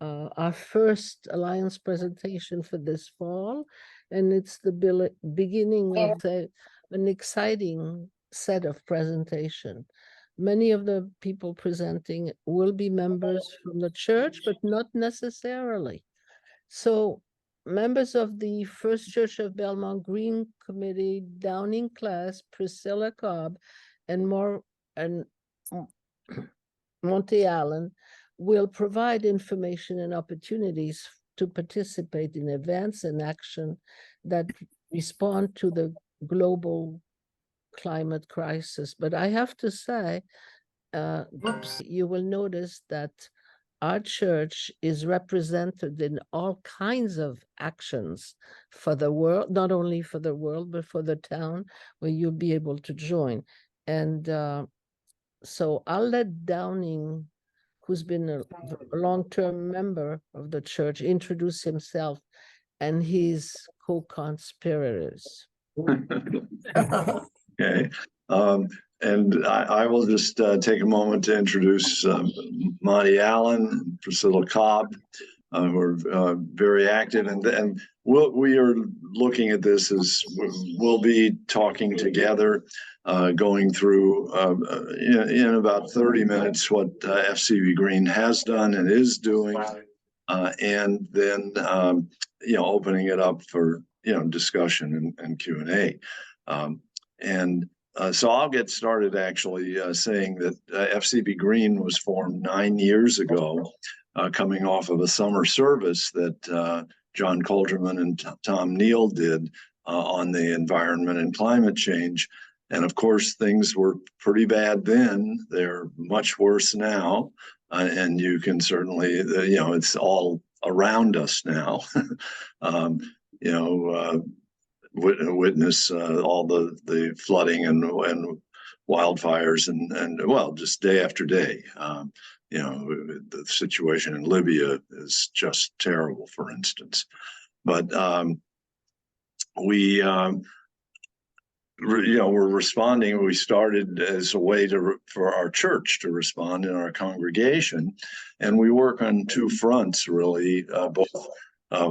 our first Alliance presentation for this fall, and it's the beginning of an exciting set of presentation. Many of the people presenting will be members from the church, but not necessarily. So members of the First Church of Belmont Green Committee down in Cless, Priscilla Cobb, and Monte Allen will provide information and opportunities to participate in events and action that respond to the global climate crisis. But I have to say, you will notice that our church is represented in all kinds of actions for the world, not only for the world, but for the town where you'll be able to join. And so I'll let Downing, who's been a long-term member of the church, introduce himself and his co-conspirators. Okay. And I will just take a moment to introduce Monte Allen, Priscilla Cobb, who are very active. And what we are looking at this is we'll be talking together, going through in about 30 minutes what FCB Green has done and is doing, and then opening it up for discussion and Q&A. So I'll get started actually saying that FCB Green was formed 9 years ago, coming off of a summer service that John Colderman and Tom Neal did on the environment and climate change. And of course, things were pretty bad then. They're much worse now. And you can certainly, it's all around us now. Witness all the flooding and wildfires and well, just day after day. The situation in Libya is just terrible, for instance. But we're responding. We started as a way for our church to respond in our congregation, and we work on two fronts really, both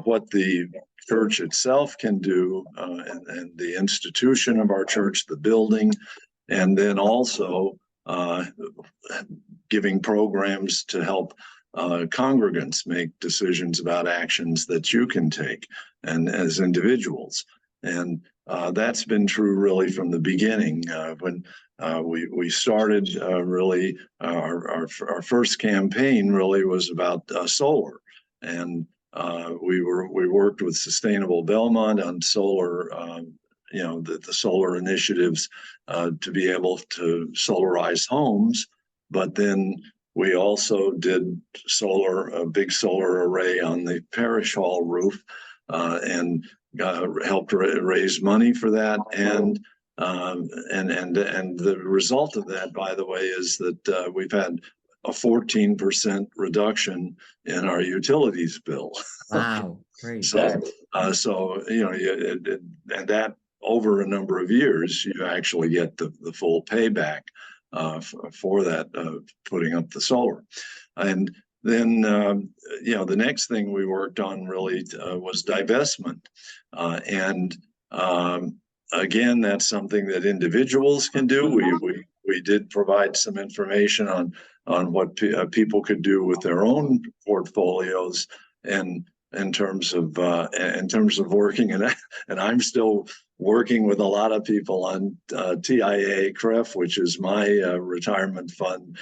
what the church itself can do and the institution of our church, the building, and then also giving programs to help congregants make decisions about actions that you can take and as individuals. And that's been true really from the beginning. When we started really, our first campaign really was about solar. And we worked with Sustainable Belmont on solar, the solar initiatives to be able to solarize homes. But then we also did a big solar array on the parish hall roof and helped raise money for that. And the result of that, by the way, is that we've had a 14% reduction in our utilities bill. Wow, great. So and that over a number of years, you actually get the full payback for that, putting up the solar. And then, the next thing we worked on really was divestment. Again, that's something that individuals can do. We did provide some information on what people could do with their own portfolios, and in terms of working, and I'm still working with a lot of people on TIA CREF, which is my retirement fund,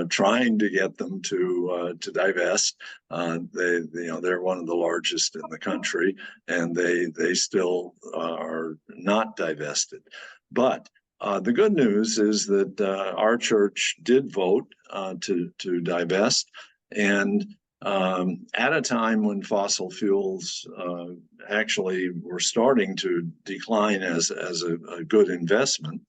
trying to get them to divest. They're one of the largest in the country, and they still are not divested. But the good news is that our church did vote to divest, and at a time when fossil fuels actually were starting to decline as a good investment.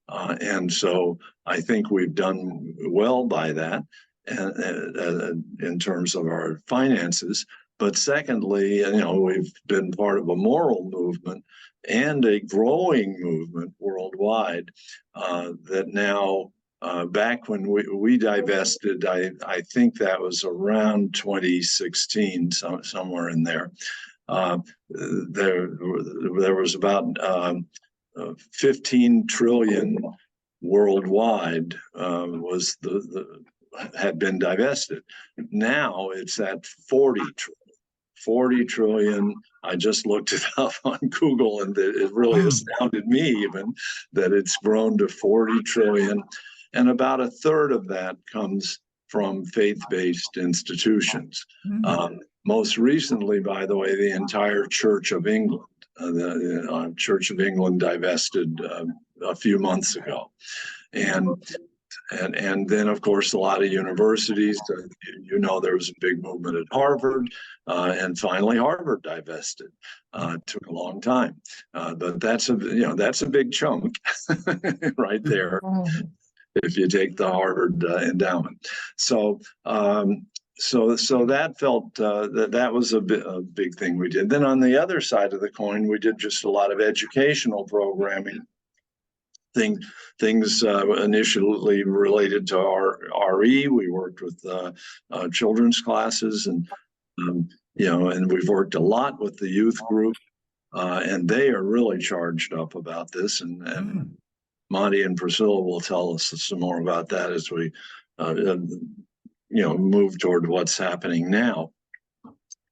And so I think we've done well by that in terms of our finances. But secondly, we've been part of a moral movement and a growing movement worldwide that now back when we divested, I think that was around 2016, somewhere in there. There was about 15 trillion worldwide had been divested. Now it's at 40 trillion. I just looked it up on Google, and it really astounded me even that it's grown to 40 trillion. And about a third of that comes from faith-based institutions. Most recently, by the way, the entire Church of England, the Church of England divested a few months ago. And then, of course, a lot of universities, there was a big movement at Harvard, and finally Harvard divested. Took a long time, but that's a big chunk right there. If you take the Harvard endowment. So that felt that was a big thing we did. Then on the other side of the coin, we did just a lot of educational programming. Things initially related to our RE. We worked with children's classes, and and we've worked a lot with the youth group, and they are really charged up about this. And Monte and Priscilla will tell us some more about that as we move toward what's happening now.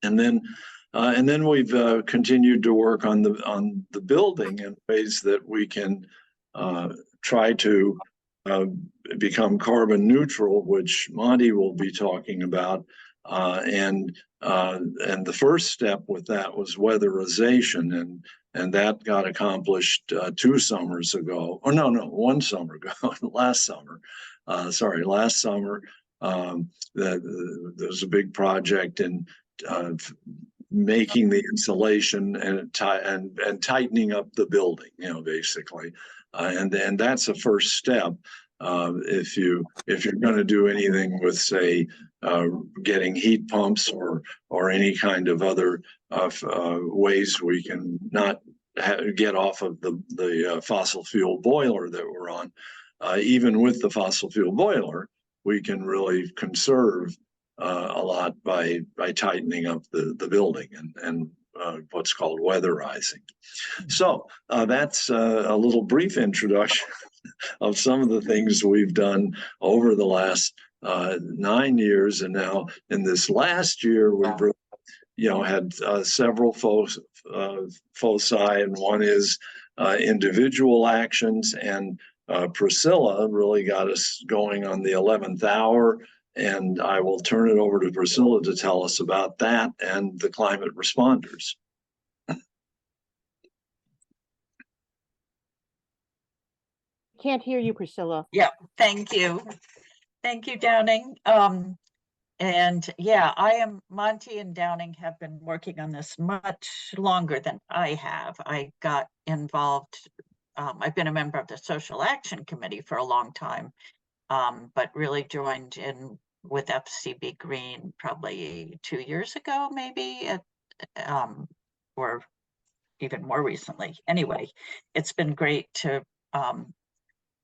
And then we've continued to work on the building in ways that we can try to become carbon neutral, which Monte will be talking about. And the first step with that was weatherization, and that got accomplished 2 summers ago. Or no, 1 summer ago, last summer. Last summer. There was a big project in making the insulation and tightening up the building, basically. And that's a first step. If you're going to do anything with, say, getting heat pumps or any kind of other ways we can not get off of the fossil fuel boiler that we're on, even with the fossil fuel boiler, we can really conserve a lot by tightening up the building and what's called weatherizing. So that's a little brief introduction of some of the things we've done over the last 9 years, and now in this last year we've really, had several foci, and one is individual actions, and Priscilla really got us going on the 11th hour. And I will turn it over to Priscilla to tell us about that and the climate responders. Can't hear you, Priscilla. Yeah, thank you. Thank you, Downing. And yeah, Monte and Downing have been working on this much longer than I have. I got involved, I've been a member of the Social Action Committee for a long time. But really joined in with FCB Green probably 2 years ago, maybe, or even more recently. Anyway, it's been great to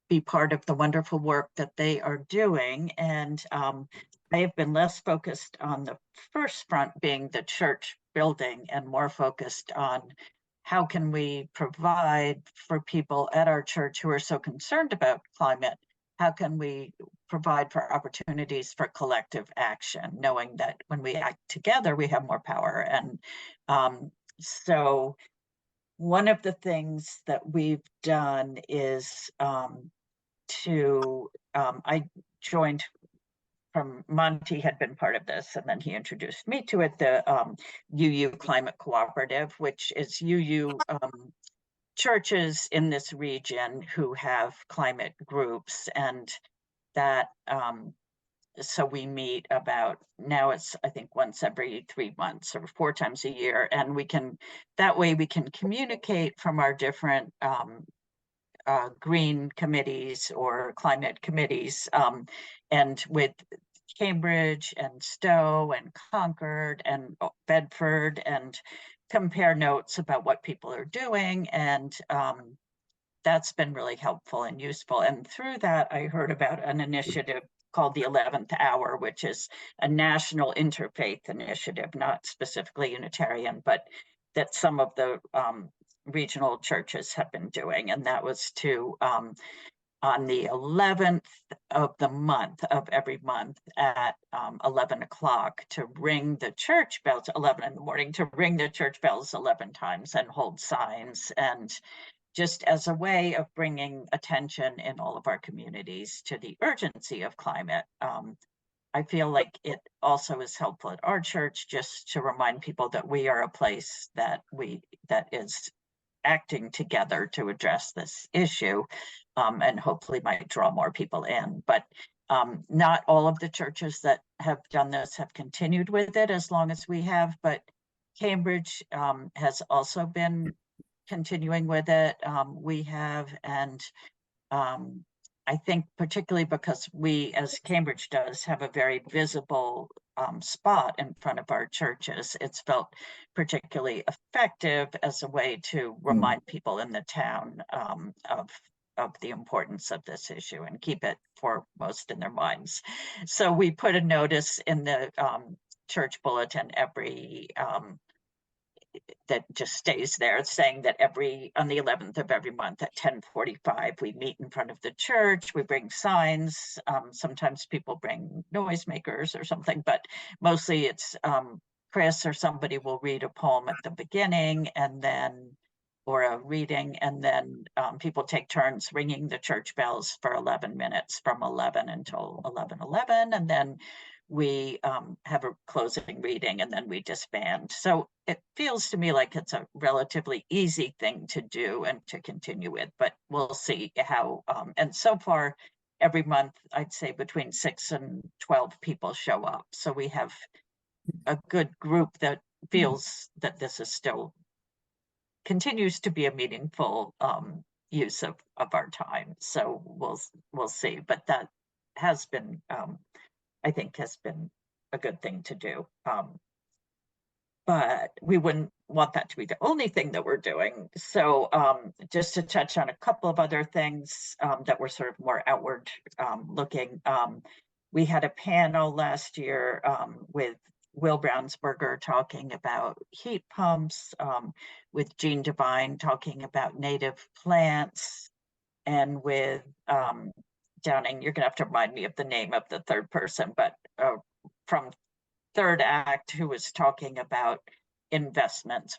be part of the wonderful work that they are doing. And I have been less focused on the first front, being the church building, and more focused on how can we provide for people at our church who are so concerned about climate. How can we provide for opportunities for collective action, knowing that when we act together, we have more power? And so one of the things that we've done is I joined from, Monte had been part of this, and then he introduced me to it, the UU Climate Cooperative, which is UU churches in this region who have climate groups, and that so we meet about, now it's I think once every 3 months or 4 times a year, and that way we can communicate from our different green committees or climate committees, and with Cambridge and Stowe and Concord and Bedford, and compare notes about what people are doing. And that's been really helpful and useful. And through that, I heard about an initiative called the 11th Hour, which is a national interfaith initiative, not specifically Unitarian, but that some of the regional churches have been doing. And that was to, on the 11th of the month of every month at 11 o'clock, to ring the church bells, 11 in the morning, to ring the church bells 11 times and hold signs, and just as a way of bringing attention in all of our communities to the urgency of climate. I feel like it also is helpful at our church just to remind people that we are a place that is acting together to address this issue, and hopefully might draw more people in. But not all of the churches that have done this have continued with it as long as we have, but Cambridge has also been continuing with it. We have, and I think particularly because we, as Cambridge does, have a very visible spot in front of our churches, it's felt particularly effective as a way to remind people in the town of the importance of this issue and keep it foremost in their minds. So we put a notice in the church bulletin every that just stays there, saying that on the 11th of every month at 10:45, we meet in front of the church, we bring signs. Sometimes people bring noisemakers or something, but mostly it's Chris or somebody will read a poem at the beginning, and then, or a reading, and then people take turns ringing the church bells for 11 minutes from 11 until 11:11, and then we have a closing reading, and then we disband. So it feels to me like it's a relatively easy thing to do and to continue with, but we'll see how, and so far every month, I'd say between 6 and 12 people show up. So we have a good group that feels that this is still continues to be a meaningful use of our time. So we'll see, but that has been, I think, has been a good thing to do. But we wouldn't want that to be the only thing that we're doing. So just to touch on a couple of other things that were sort of more outward looking. We had a panel last year with Will Brownsberger talking about heat pumps, with Jean Devine talking about native plants, and with Downing, you're gonna have to remind me of the name of the third person, but from Third Act, who was talking about investments,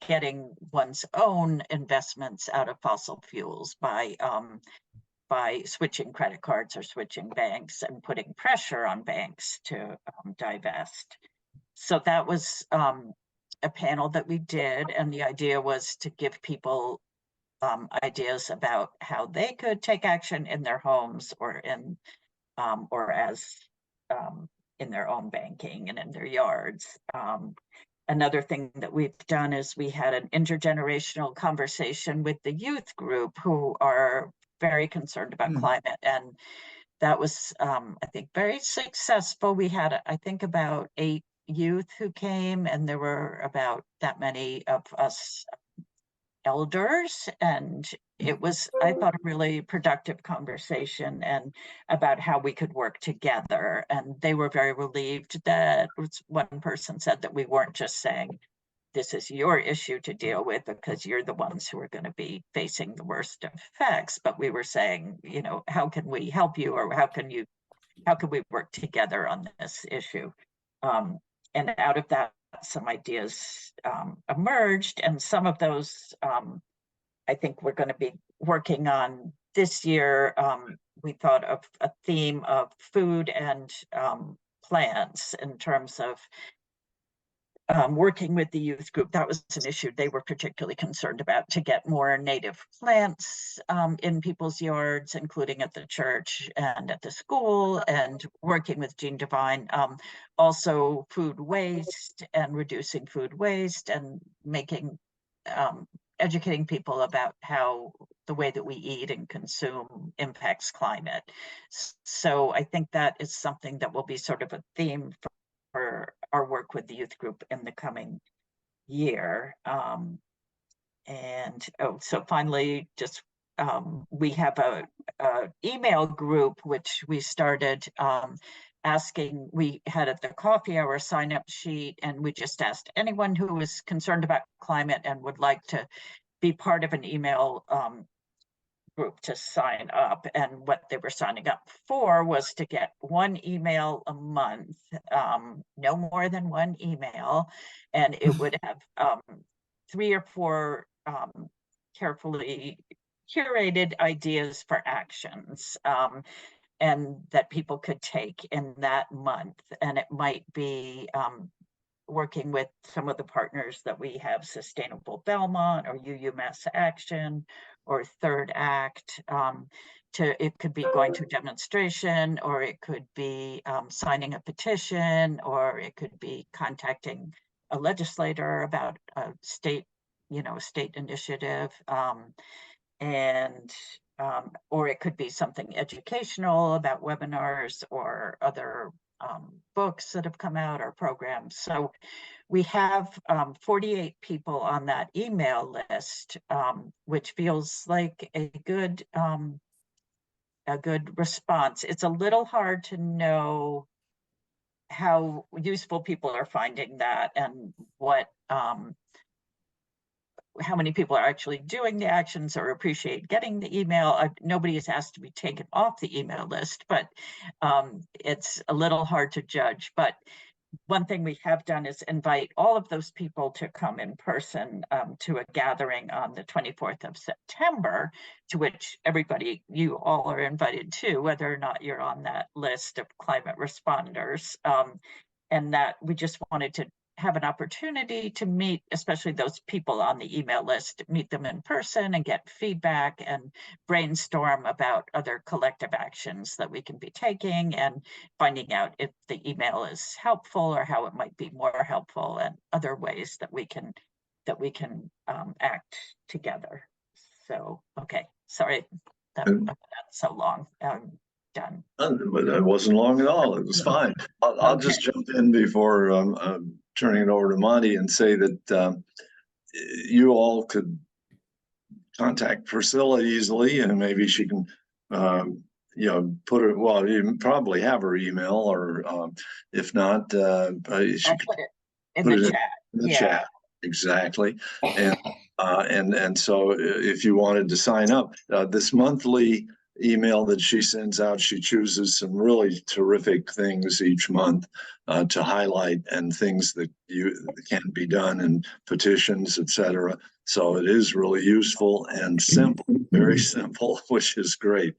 getting one's own investments out of fossil fuels by switching credit cards or switching banks and putting pressure on banks to divest. So that was a panel that we did, and the idea was to give people ideas about how they could take action in their homes or in in their own banking and in their yards. Another thing that we've done is we had an intergenerational conversation with the youth group, who are very concerned about climate, and that was I think very successful. We had, I think, about 8 youth who came, and there were about that many of us elders, and it was, I thought, a really productive conversation and about how we could work together. And they were very relieved that, one person said, that we weren't just saying, this is your issue to deal with because you're the ones who are going to be facing the worst effects, but we were saying, you know, how can we help you, or how can we work together on this issue? And out of that, some ideas emerged, and some of those I think we're going to be working on this year. We thought of a theme of food and plants in terms of working with the youth group. That was an issue they were particularly concerned about, to get more native plants in people's yards, including at the church and at the school, and working with Jean Devine. Also food waste and reducing food waste, and making, educating people about how the way that we eat and consume impacts climate. So I think that is something that will be sort of a theme for our work with the youth group in the coming year. And so finally, just we have a email group, which we started asking, we had at the coffee hour sign up sheet, and we just asked anyone who was concerned about climate and would like to be part of an email group to sign up. And what they were signing up for was to get one email a month, no more than one email, and it would have 3 or 4 carefully curated ideas for actions, and that people could take in that month. And it might be working with some of the partners that we have, Sustainable Belmont or UU Mass Action or Third Act. It could be going to a demonstration, or it could be signing a petition, or it could be contacting a legislator about a state initiative, or it could be something educational about webinars or other books that have come out or programs. So we have 48 people on that email list, which feels like a good response. It's a little hard to know how useful people are finding that, and what how many people are actually doing the actions or appreciate getting the email. Nobody has asked to be taken off the email list, but it's a little hard to judge. But one thing we have done is invite all of those people to come in person to a gathering on the 24th of September, to which everybody, you all are invited to, whether or not you're on that list of climate responders. And that we just wanted to have an opportunity to meet, especially those people on the email list, meet them in person and get feedback and brainstorm about other collective actions that we can be taking, and finding out if the email is helpful or how it might be more helpful, and other ways that we can act together. So, okay, sorry that's so long. Done. But it wasn't long at all. It was fine. I'll just jump in before turning it over to Monte and say that you all could contact Priscilla easily, and maybe she can, put it. Well, you probably have her email, or if not, she I'll put it in the chat. In the chat, exactly. And so if you wanted to sign up, this monthly email that she sends out, she chooses some really terrific things each month to highlight, and things that can be done, and petitions, etc. So it is really useful and simple, very simple, which is great.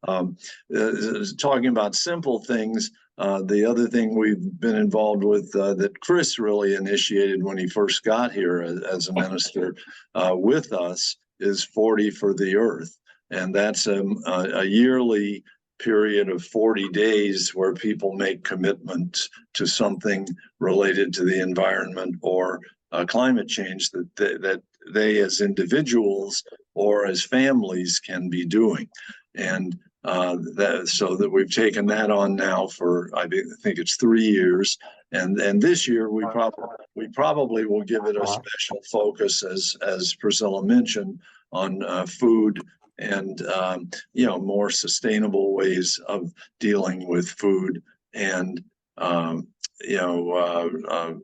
Talking about simple things, the other thing we've been involved with that Chris really initiated when he first got here as a minister with us is 40 for the Earth. And that's a yearly period of 40 days where people make commitments to something related to the environment or climate change that they as individuals or as families can be doing. And so that we've taken that on now for, I think it's 3 years. And this year we probably will give it a special focus, as Priscilla mentioned, on food and more sustainable ways of dealing with food, and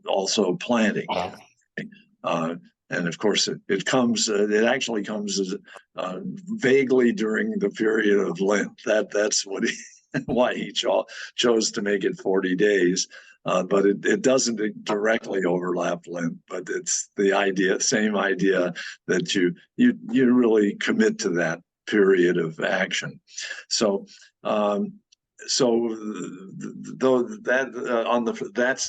also planting. And of course, it actually comes as vaguely during the period of Lent. That's what why he chose to make it 40 days. But it doesn't directly overlap Lent, but it's the same idea that you really commit to that period of action. So that's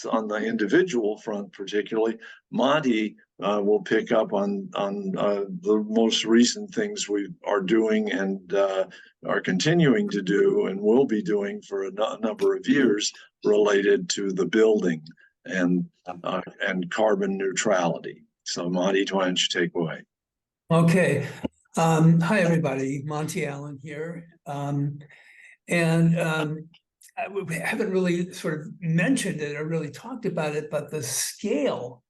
on the individual front particularly. Monte will pick up on the most recent things we are doing and are continuing to do and will be doing for a number of years related to the building and carbon neutrality. So Monte, why don't you take away? Okay. Hi, everybody. Monte Allen here. I haven't really sort of mentioned it or really talked about it, but the scale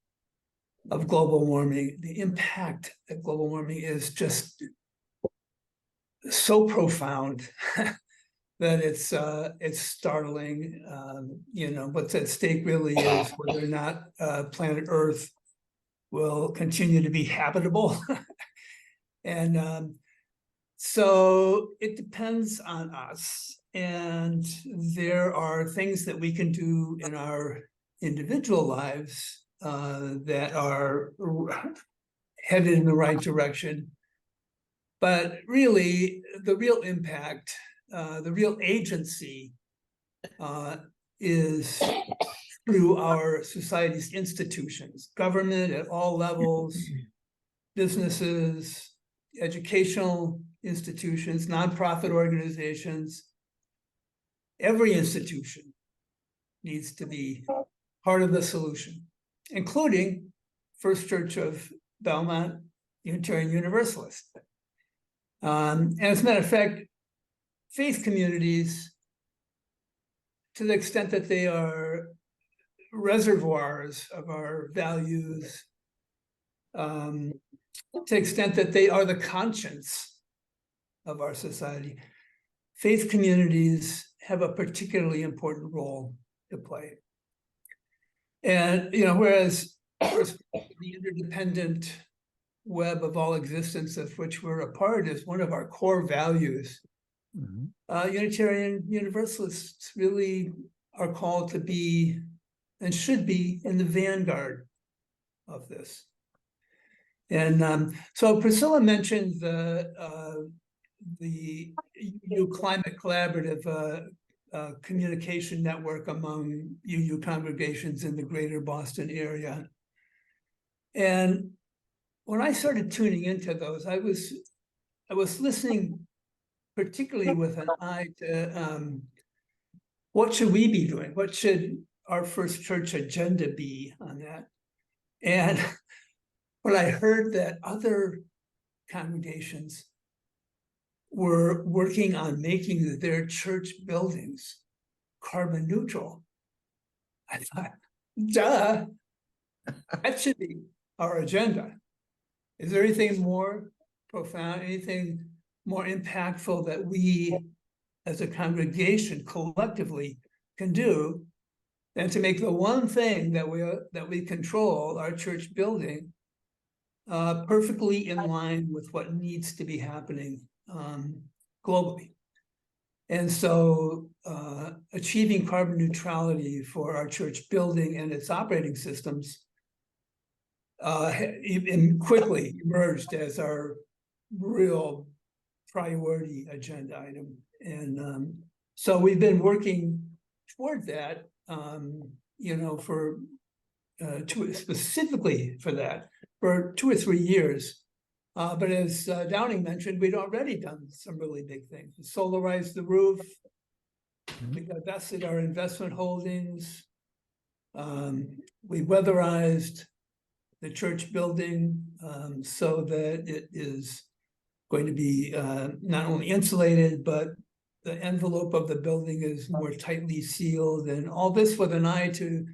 of global warming, the impact that global warming is just so profound that it's startling. You know, what's at stake really is whether or not planet Earth will continue to be habitable. And so it depends on us. And there are things that we can do in our individual lives that are headed in the right direction. But really, the real impact, the real agency is through our society's institutions, government at all levels, businesses, educational institutions, nonprofit organizations. Every institution needs to be part of the solution, including First Church of Belmont Unitarian Universalist. And as a matter of fact, faith communities, to the extent that they are reservoirs of our values, to the extent that they are the conscience of our society, faith communities have a particularly important role to play. And, you know, whereas the interdependent web of all existence of which we're a part is one of our core values, Unitarian Universalists really are called to be and should be in the vanguard of this. And so Priscilla mentioned the UU Climate Collaborative communication network among UU congregations in the greater Boston area. And when I started tuning into those, I was listening particularly with an eye to what should we be doing? What should our First Church agenda be on that? And when I heard that other congregations were working on making their church buildings carbon neutral, I thought, duh, that should be our agenda. Is there anything more profound, anything more impactful that we as a congregation collectively can do than to make the one thing that we control, our church building, perfectly in line with what needs to be happening globally? And so achieving carbon neutrality for our church building and its operating systems quickly emerged as our real priority agenda item. And so we've been working toward that, you know, for specifically for that for 2 or 3 years. But as Downing mentioned, we'd already done some really big things. We solarized the roof. We divested our investment holdings. We weatherized the church building so that it is going to be not only insulated, but the envelope of the building is more tightly sealed, and all this with an eye to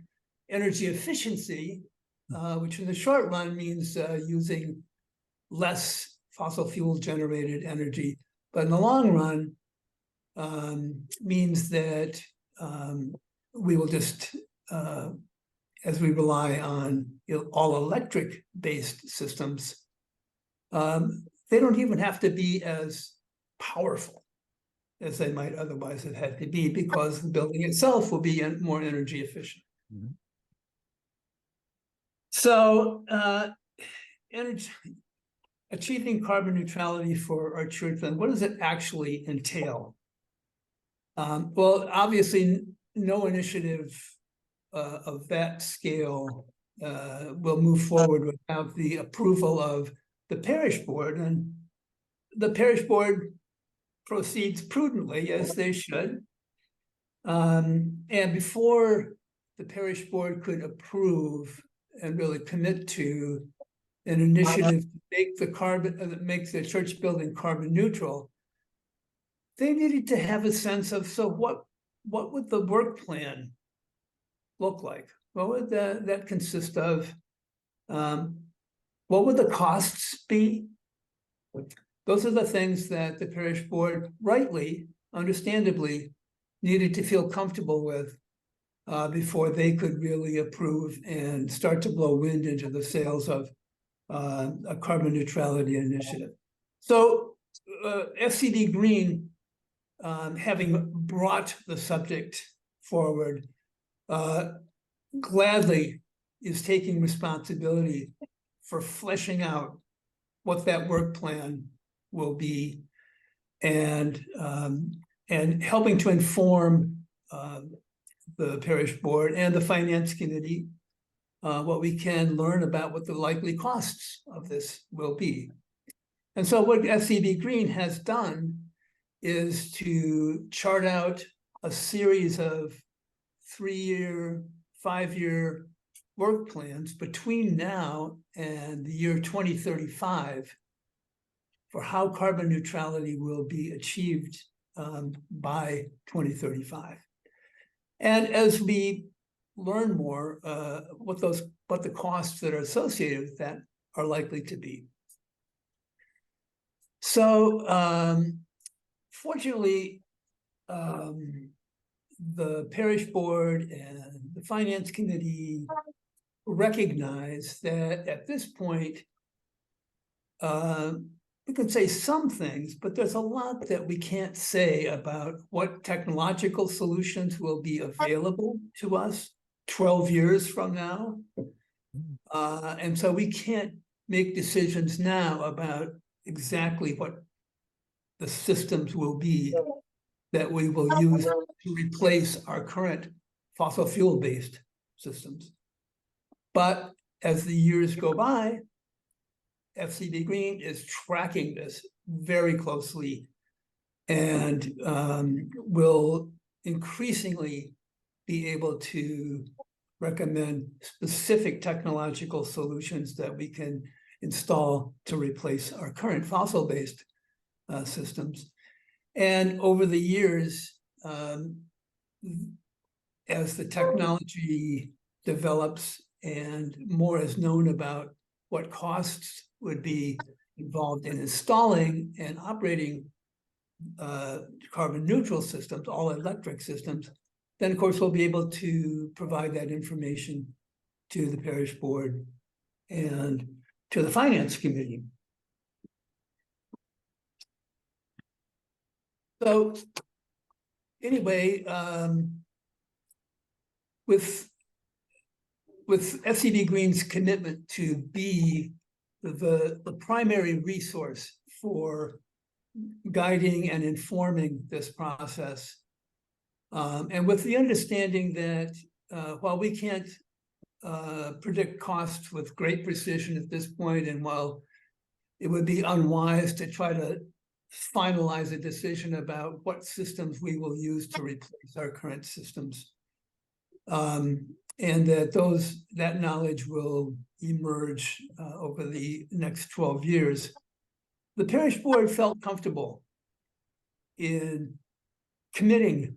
energy efficiency, which in the short run means using less fossil fuel generated energy, but in the long run means that we will just, as we rely on all electric based systems, they don't even have to be as powerful as they might otherwise have had to be, because the building itself will be more energy efficient. So achieving carbon neutrality for our church, then what does it actually entail? Well, obviously, no initiative of that scale will move forward without the approval of the parish board, and the parish board proceeds prudently, as they should. And before the parish board could approve and really commit to an initiative to make the church building carbon neutral, they needed to have a sense of, so what would the work plan look like? What would that consist of? What would the costs be? those are the things that the parish board rightly, understandably, needed to feel comfortable with before they could really approve and start to blow wind into the sails of a carbon neutrality initiative. So FCB Green, having brought the subject forward, gladly is taking responsibility for fleshing out what that work plan will be, and helping to inform the parish board and the finance committee what we can learn about what the likely costs of this will be. And so what FCB Green has done is to chart out a series of 3-year, 5-year work plans between now and the year 2035 for how carbon neutrality will be achieved by 2035. And as we learn more, what the costs that are associated with that are likely to be. So fortunately, the parish board and the finance committee recognize that at this point, we can say some things, but there's a lot that we can't say about what technological solutions will be available to us 12 years from now. And so we can't make decisions now about exactly what the systems will be that we will use to replace our current fossil fuel-based systems. But as the years go by, FCB Green is tracking this very closely and will increasingly be able to recommend specific technological solutions that we can install to replace our current fossil-based systems. And over the years, as the technology develops and more is known about what costs would be involved in installing and operating carbon neutral systems, all electric systems, then of course we'll be able to provide that information to the parish board and to the finance committee. So anyway, with FCB Green's commitment to be the primary resource for guiding and informing this process, and with the understanding that while we can't predict costs with great precision at this point, and while it would be unwise to try to finalize a decision about what systems we will use to replace our current systems, and that knowledge will emerge over the next 12 years, the parish board felt comfortable in committing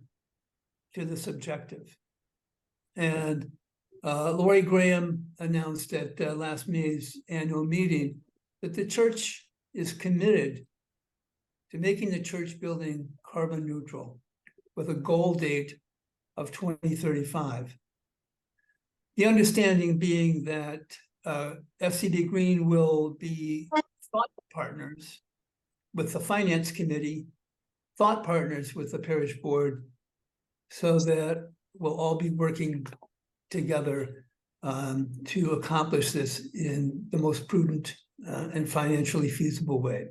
to this objective. And Lori Graham announced at last May's annual meeting that the church is committed to making the church building carbon neutral with a goal date of 2035. The understanding being that FCB Green will be thought partners with the finance committee, thought partners with the parish board, so that we'll all be working together to accomplish this in the most prudent and financially feasible way.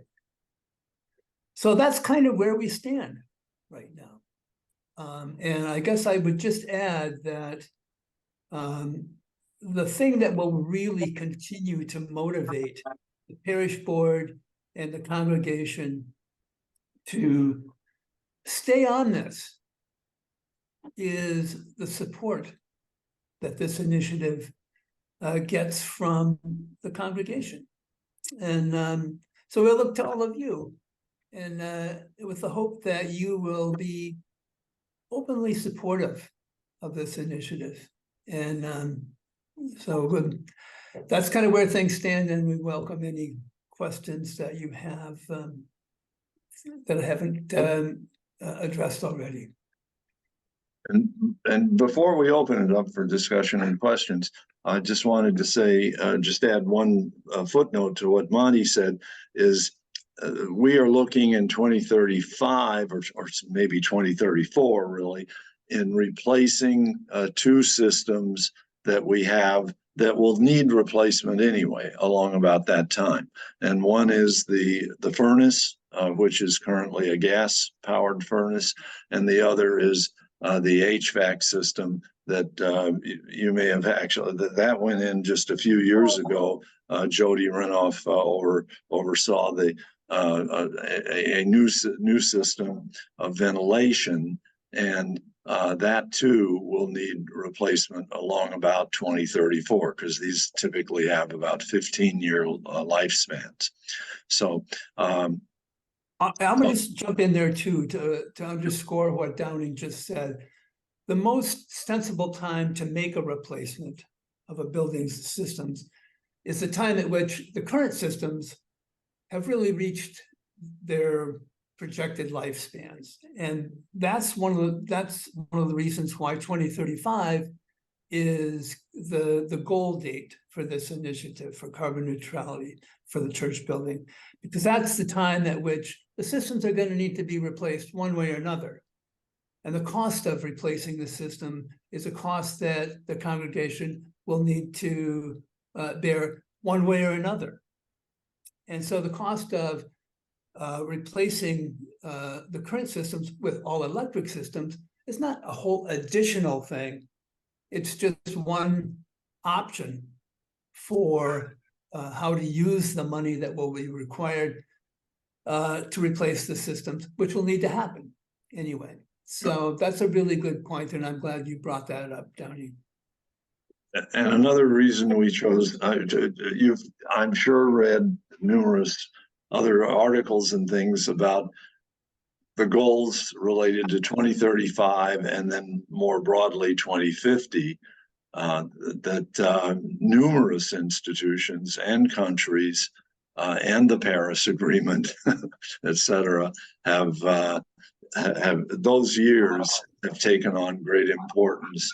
So that's kind of where we stand right now. And I guess I would just add that the thing that will really continue to motivate the parish board and the congregation to stay on this is the support that this initiative gets from the congregation. And so we'll look to all of you, and with the hope that you will be openly supportive of this initiative. And so that's kind of where things stand, and we welcome any questions that you have that I haven't addressed already. And before we open it up for discussion and questions, I just wanted to say, just add one footnote to what Monty said, is we are looking in 2035 or maybe 2034 really, in replacing two systems that we have that will need replacement anyway along about that time. And one is the furnace, which is currently a gas-powered furnace, and the other is the HVAC system that you may have actually, that went in just a few years ago. Jody Renoff oversaw a new system of ventilation, and that too will need replacement along about 2034, because these typically have about 15-year lifespans. So I'm gonna just jump in there too to underscore what Downing just said. The most sensible time to make a replacement of a building's systems is the time at which the current systems have really reached their projected lifespans. And that's one of the reasons why 2035 is the goal date for this initiative for carbon neutrality for the church building, because that's the time at which the systems are going to need to be replaced one way or another. And the cost of replacing the system is a cost that the congregation will need to bear one way or another. And so the cost of replacing the current systems with all electric systems is not a whole additional thing. It's just one option for how to use the money that will be required to replace the systems, which will need to happen anyway. So that's a really good point, and I'm glad you brought that up, Downey. and another reason we chose, you've, I'm sure, read numerous other articles and things about the goals related to 2035 and then more broadly 2050, that numerous institutions and countries and the Paris Agreement, et cetera, have those years have taken on great importance.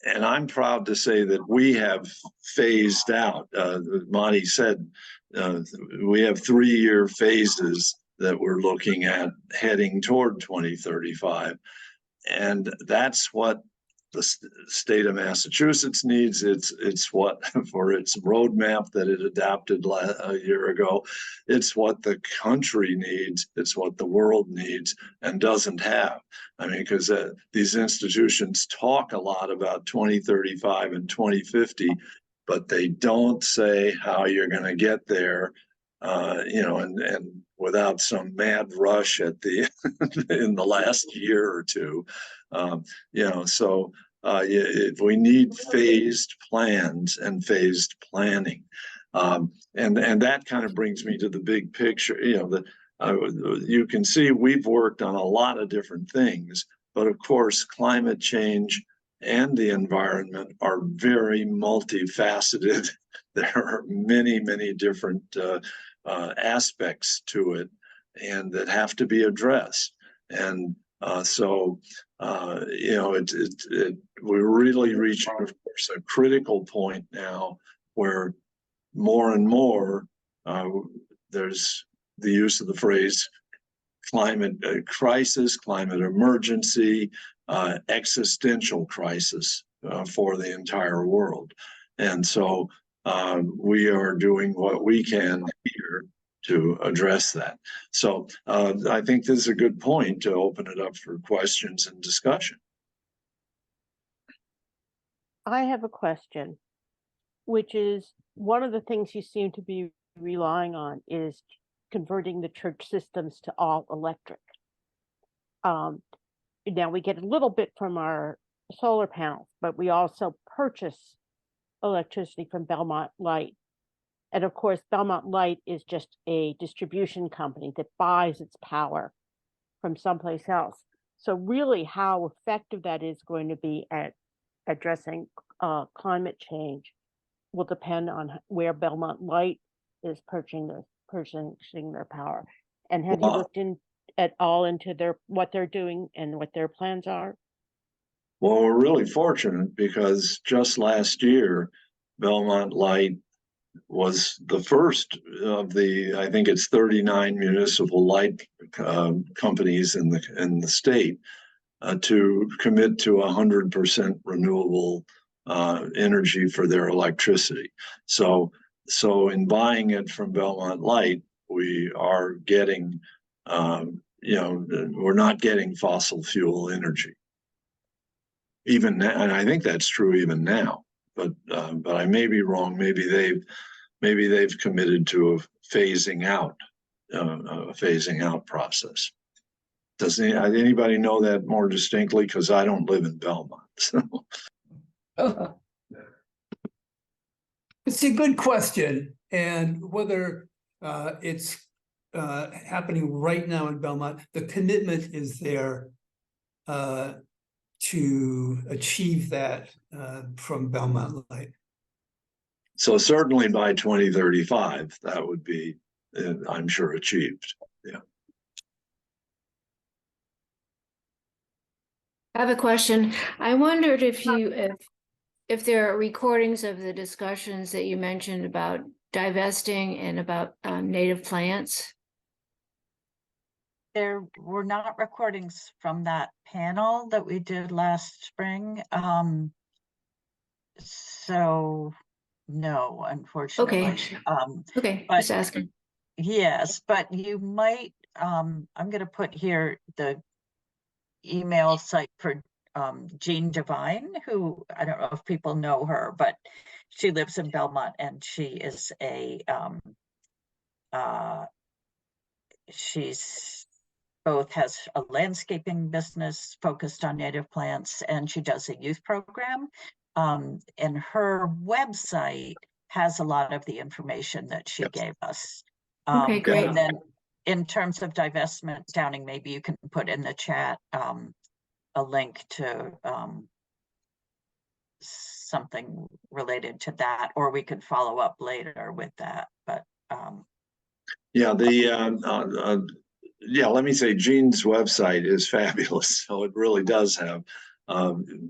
And I'm proud to say that we have phased out. Monty said we have 3-year phases that we're looking at heading toward 2035. And that's what the state of Massachusetts needs. It's what, for its roadmap that it adopted a year ago, it's what the country needs, it's what the world needs and doesn't have. I mean, because these institutions talk a lot about 2035 and 2050, but they don't say how you're going to get there, and without some mad rush at the in the last year or two. So if we need phased plans and phased planning, and that kind of brings me to the big picture. You can see we've worked on a lot of different things, but of course, climate change and the environment are very multifaceted. There are many, many different aspects to it, and that have to be addressed. And we're really reaching, of course, a critical point now where more and more there's the use of the phrase climate crisis, climate emergency, existential crisis for the entire world. And so we are doing what we can here to address that. So I think this is a good point to open it up for questions and discussion. I have a question, which is one of the things you seem to be relying on is converting the church systems to all electric. Now we get a little bit from our solar panels, but we also purchase electricity from Belmont Light. And of course, Belmont Light is just a distribution company that buys its power from someplace else. So really how effective that is going to be at addressing climate change will depend on where Belmont Light is purchasing purchasing their power. And have you Well, looked in at all into what they're doing and what their plans are? Well, we're really fortunate because just last year, Belmont Light was the first of the, I think it's 39 municipal light companies in the state to commit to 100% renewable energy for their electricity. So in buying it from Belmont Light, we are getting, we're not getting fossil fuel energy. Even now, and I think that's true even now, but I may be wrong. Maybe they've committed to a phasing out process. Does anybody know that more distinctly? Because I don't live in Belmont. So. It's a good question, and whether it's happening right now in Belmont, the commitment is there to achieve that from Belmont Light. So certainly by 2035, that would be, I'm sure, achieved. Yeah. I have a question. I wondered if there are recordings of the discussions that you mentioned about divesting and about native plants. There were not recordings from that panel that we did last spring. So no, unfortunately. Okay, but just asking. yes, but you might, I'm going to put here the email site for Jean Devine, who I don't know if people know her, but she lives in Belmont and she is she's both has a landscaping business focused on native plants, and she does a youth program. And her website has a lot of the information that she gave us. Okay, great. And then in terms of divestment, Downing, maybe you can put in the chat a link to something related to that, or we could follow up later with that. But yeah, let me say Jean's website is fabulous. So it really does have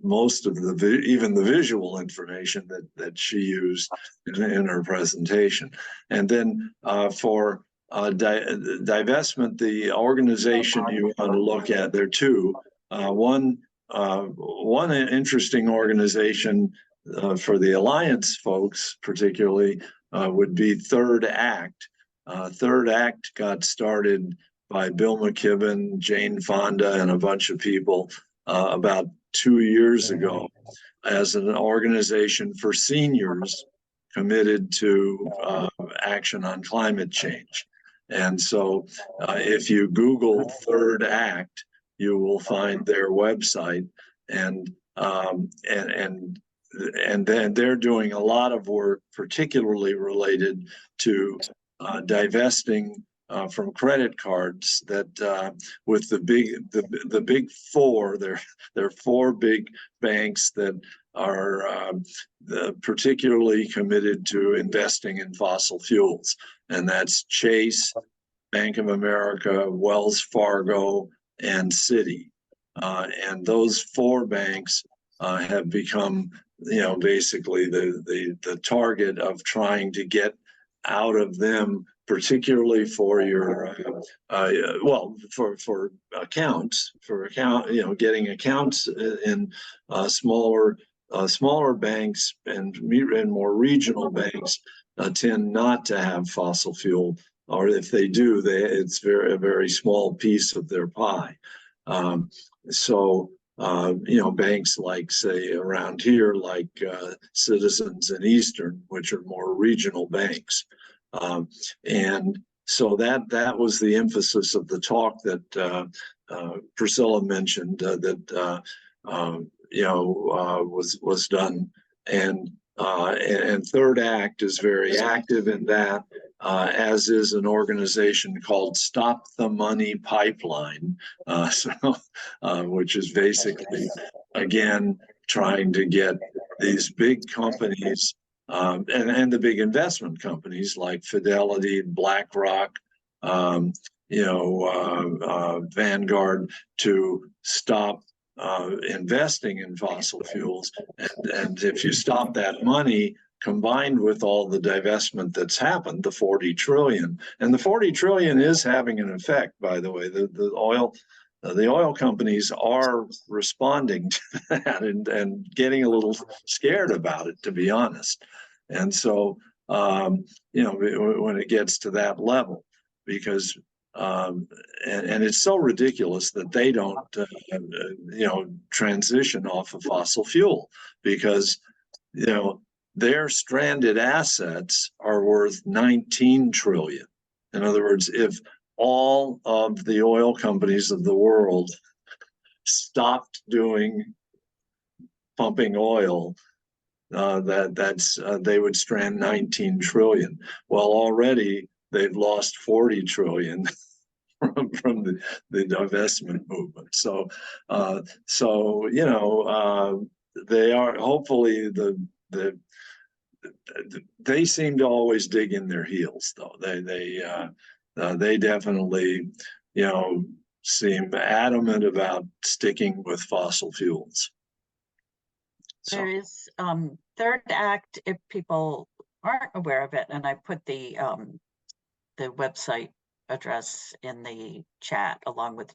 most of even the visual information that she used in her presentation. And then for divestment, the organization you want to look at, there are two. One interesting organization for the Alliance folks, particularly, would be Third Act. Third Act got started by Bill McKibben, Jane Fonda, and a bunch of people about 2 years ago as an organization for seniors committed to action on climate change. And so if you Google Third Act, you will find their website, and then they're doing a lot of work, particularly related to divesting from credit cards. That with the big four, there are four big banks that are particularly committed to investing in fossil fuels, and that's Chase, Bank of America, Wells Fargo, and Citi. And those four banks have become, basically the target of trying to get out of them, particularly for your for accounts, getting accounts in smaller banks and more regional banks tend not to have fossil fuel, or if they do, it's a very small piece of their pie. Banks like, say, around here, like Citizens and Eastern, which are more regional banks. And so that was the emphasis of the talk that Priscilla mentioned was done. And Third Act is very active in that, as is an organization called Stop the Money Pipeline, which is basically, again, trying to get these big companies and the big investment companies like Fidelity, BlackRock, Vanguard, to stop investing in fossil fuels. And if you stop that money, combined with all the divestment that's happened, the 40 trillion, and the 40 trillion is having an effect, by the way. The oil companies are responding to that and getting a little scared about it, to be honest. And so, when it gets to that level, because and it's so ridiculous that they don't, transition off of fossil fuel, because, their stranded assets are worth 19 trillion. In other words, if all of the oil companies of the world stopped pumping oil, they would strand 19 trillion. Well, already they've lost 40 trillion from the divestment movement. So they are, hopefully they seem to always dig in their heels, though. They definitely, seem adamant about sticking with fossil fuels. So. There is third act, if people aren't aware of it, and I put the website address in the chat along with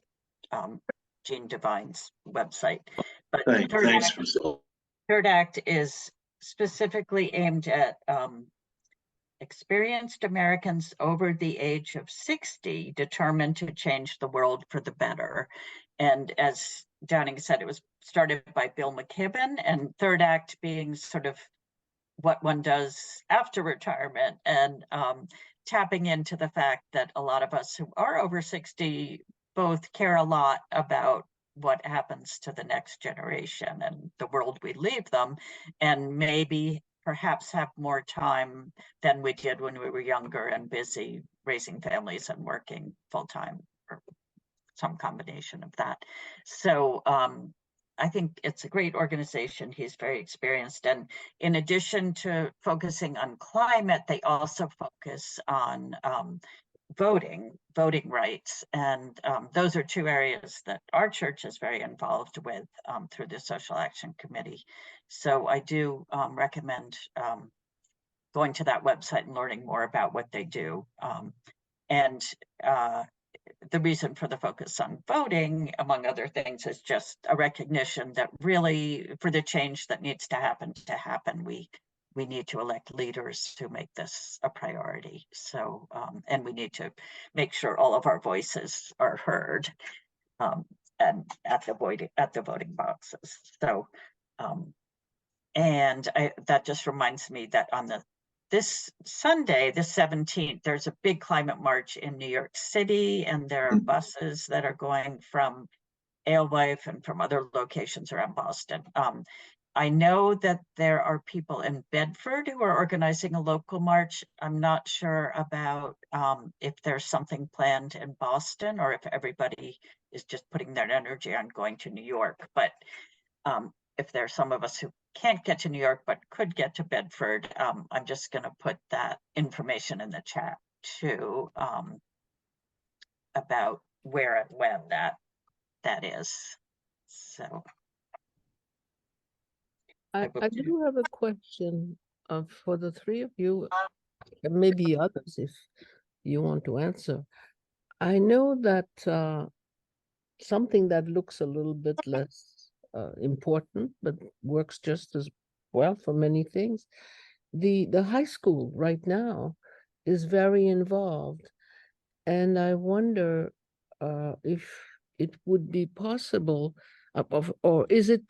Jean Devine's website. But third act is specifically aimed at experienced Americans over the age of 60 determined to change the world for the better. And as Downing said, it was started by Bill McKibben, and third act being sort of what one does after retirement, and tapping into the fact that a lot of us who are over 60 both care a lot about what happens to the next generation and the world we leave them, and maybe perhaps have more time than we did when we were younger and busy raising families and working full-time, or some combination of that. So I think it's a great organization. He's very experienced. And in addition to focusing on climate, they also focus on voting rights. And those are two areas that our church is very involved with through the Social Action Committee. So I do recommend going to that website and learning more about what they do. And the reason for the focus on voting, among other things, is just a recognition that really, for the change that needs to happen, we need to elect leaders to make this a priority. So, and we need to make sure all of our voices are heard, and at the voting boxes. So, and that just reminds me that on this Sunday, the 17th, there's a big climate march in New York City, and there are buses that are going from Alewife and from other locations around Boston. I know that there are people in Bedford who are organizing a local march. I'm not sure about if there's something planned in Boston, or if everybody is just putting their energy on going to New York. But if there's some of us who can't get to New York but could get to Bedford, I'm just going to put that information in the chat too, about where and when that is. So I do have a question for the three of you, and maybe others if you want to answer. I know that something that looks a little bit less important, but works just as well for many things. The high school right now is very involved, and I wonder if it would be possible, or is it?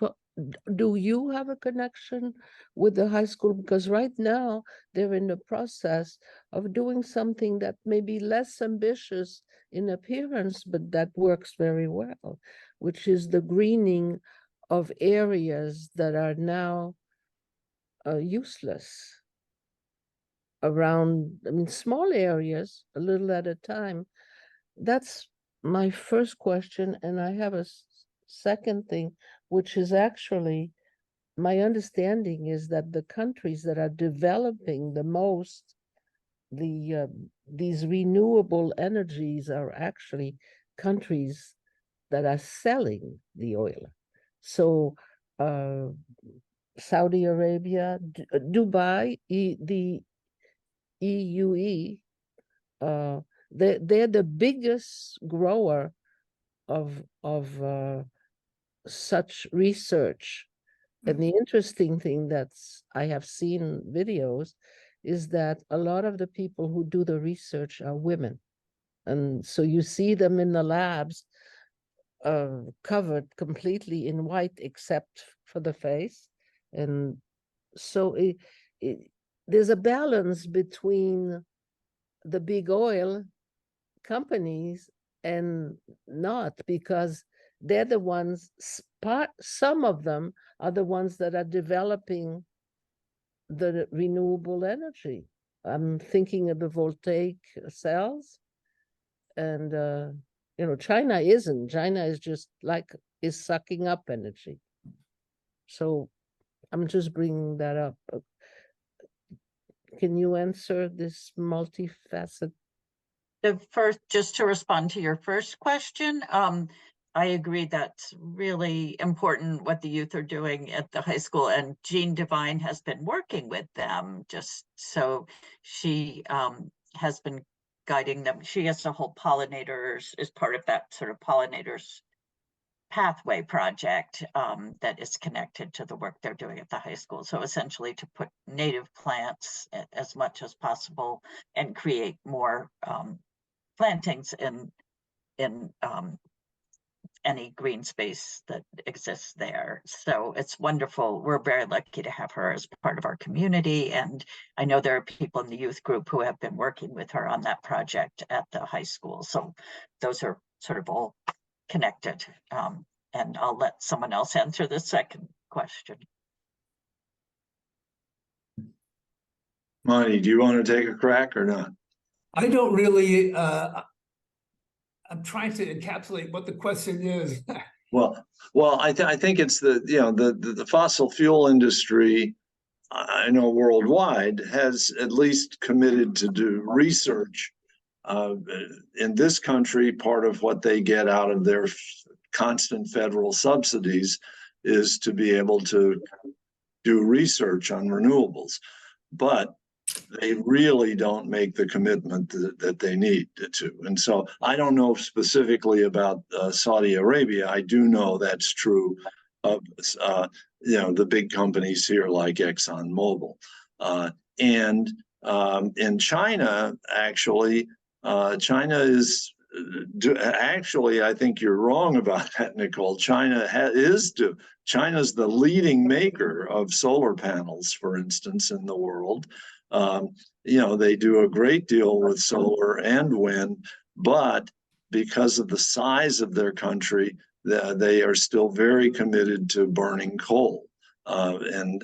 Do you have a connection with the high school? Because right now they're in the process of doing something that may be less ambitious in appearance, but that works very well, which is the greening of areas that are now useless around, I mean, small areas, a little at a time. That's my first question. And I have a second thing, which is actually my understanding is that the countries that are developing the most these renewable energies are actually countries that are selling the oil. So Saudi Arabia, Dubai, the EUE, they're the biggest grower of such research. And the interesting thing I have seen videos is that a lot of the people who do the research are women. And so you see them in the labs covered completely in white except for the face. And so there's a balance between the big oil companies and not, because they're the ones, some of them are the ones that are developing the renewable energy. I'm thinking of the voltaic cells, and China isn't. China is just is sucking up energy. So I'm just bringing that up. Can you answer this multifaceted? Just to respond to your first question, I agree that's really important what the youth are doing at the high school, and Jean Devine has been working with them, just so she has been guiding them. She has a whole pollinators, is part of that sort of pollinators pathway project that is connected to the work they're doing at the high school. So essentially to put native plants as much as possible and create more plantings in any green space that exists there. So it's wonderful. We're very lucky to have her as part of our community. And I know there are people in the youth group who have been working with her on that project at the high school. So those are sort of all connected. And I'll let someone else answer the second question. Monty, do you want to take a crack or not? I don't really, I'm trying to encapsulate what the question is. Well, I think it's the fossil fuel industry, I know worldwide, has at least committed to do research. In this country, part of what they get out of their constant federal subsidies is to be able to do research on renewables. But they really don't make the commitment that they need to. And so I don't know specifically about Saudi Arabia. I do know that's true of the big companies here like ExxonMobil. And in China, actually, China is actually, I think you're wrong about that, Nicole. China's the leading maker of solar panels, for instance, in the world. They do a great deal with solar and wind, but because of the size of their country, they are still very committed to burning coal, and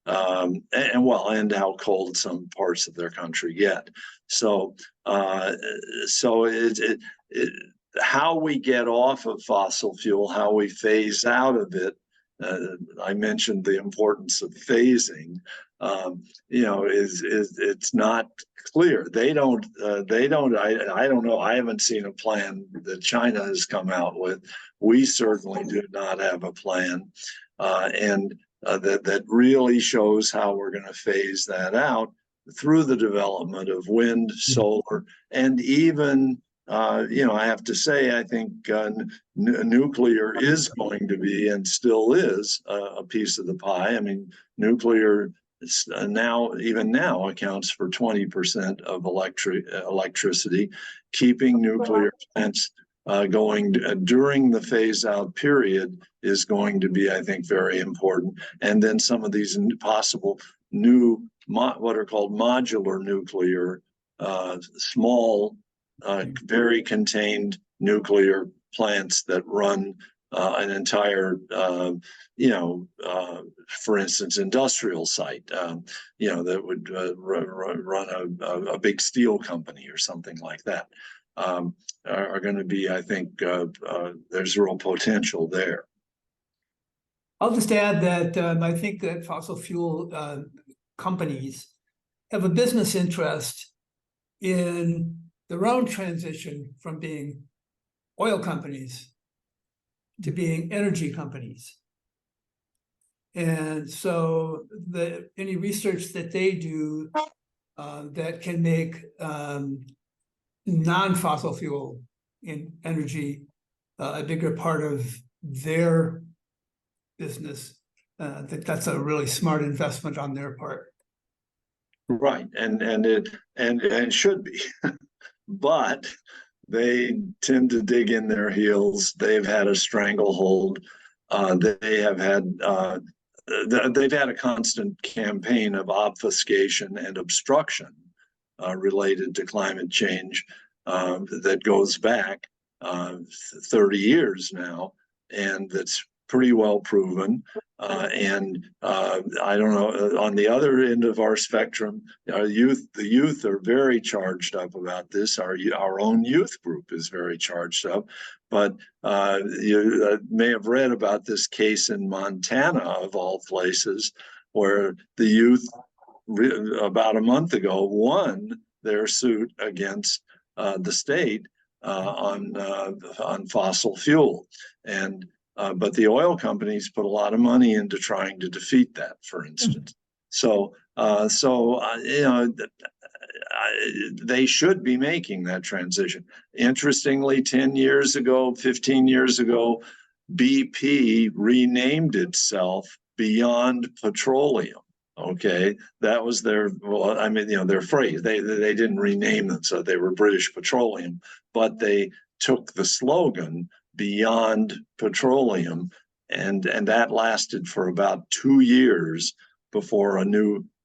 how cold some parts of their country get. So how we get off of fossil fuel, how we phase out of it. I mentioned the importance of phasing. It's not clear. I don't know. I haven't seen a plan that China has come out with. We certainly do not have a plan, and that really shows how we're going to phase that out through the development of wind, solar, and even I have to say, I think nuclear is going to be, and still is, a piece of the pie. I mean, nuclear even now accounts for 20% of electricity. Keeping nuclear plants going during the phase out period is going to be, I think, very important. And then some of these possible new, what are called modular nuclear, small, very contained nuclear plants that run an entire, for instance, industrial site, that would run a big steel company or something like that, are going to be, I think, there's real potential there. I'll just add that I think that fossil fuel companies have a business interest in their own transition from being oil companies to being energy companies. And so any research that they do that can make non-fossil fuel in energy a bigger part of their business, that's a really smart investment on their part. Right, and it should be, but they tend to dig in their heels. They've had a stranglehold. They have had they've had a constant campaign of obfuscation and obstruction related to climate change that goes back 30 years now, and that's pretty well proven. I don't know, on the other end of our spectrum, the youth are very charged up about this. Our own youth group is very charged up. But you may have read about this case in Montana, of all places, where the youth about a month ago won their suit against the state on fossil fuel. And but the oil companies put a lot of money into trying to defeat that, for instance. So you know, they should be making that transition. Interestingly, 10 years ago, 15 years ago, BP renamed itself Beyond Petroleum. Okay, that was their, well, I mean, you know, their phrase. They didn't rename them, so they were British Petroleum, but they took the slogan Beyond Petroleum, and that lasted for about 2 years before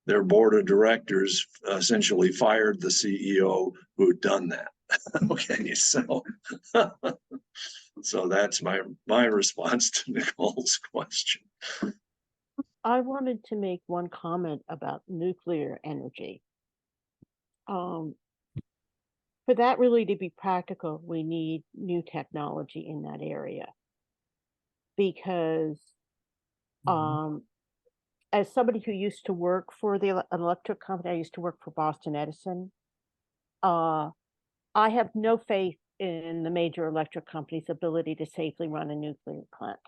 their board of directors essentially fired the CEO who'd done that. Okay, so so that's my response to Nicole's question. I wanted to make one comment about nuclear energy. For that really to be practical, we need new technology in that area. Because as somebody who used to work for an electric company, I used to work for Boston Edison. I have no faith in the major electric companies' ability to safely run a nuclear plant.